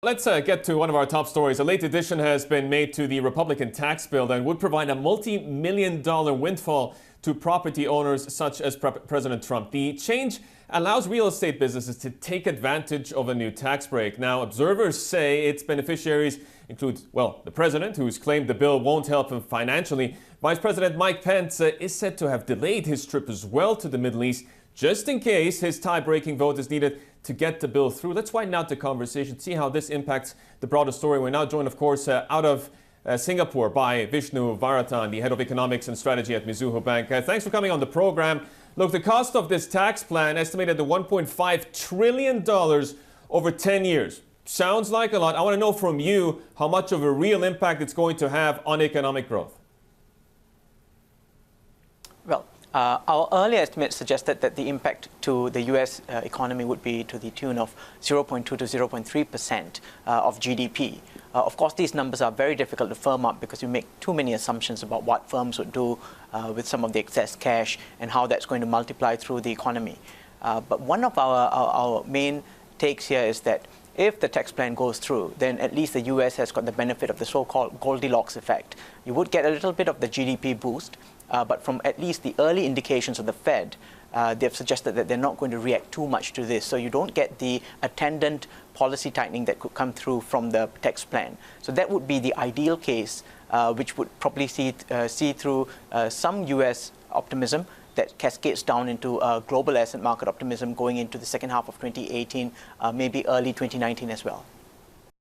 Let's get to one of our top stories. A late addition has been made to the Republican tax bill that would provide a multi-million-dollar windfall to property owners such as President Trump. The change allows real estate businesses to take advantage of a new tax break. Now, observers say its beneficiaries include, well, the president, who's claimed the bill won't help him financially. Vice President Mike Pence is said to have delayed his trip as well to the Middle East, just in case his tie-breaking vote is needed to get the bill through. Let's widen out the conversation, see how this impacts the broader story. We're now joined, of course, out of Singapore by Vishnu Varatan, the head of economics and strategy at Mizuho Bank. Thanks for coming on the program. Look, the cost of this tax plan estimated at $1.5 trillion over 10 years. Sounds like a lot. I want to know from you how much of a real impact it's going to have on economic growth. Well, our earlier estimates suggested that the impact to the U.S. economy would be to the tune of 0.2 to 0.3% of GDP. Of course, these numbers are very difficult to firm up because you make too many assumptions about what firms would do with some of the excess cash and how that's going to multiply through the economy. But one of our main takes here is that if the tax plan goes through, then at least the U.S. has got the benefit of the so-called Goldilocks effect. You would get a little bit of the GDP boost, but from at least the early indications of the Fed, they've suggested that they're not going to react too much to this. So you don't get the attendant policy tightening that could come through from the tax plan. So that would be the ideal case, which would probably see through some U.S. optimism that cascades down into global asset market optimism going into the second half of 2018, maybe early 2019 as well.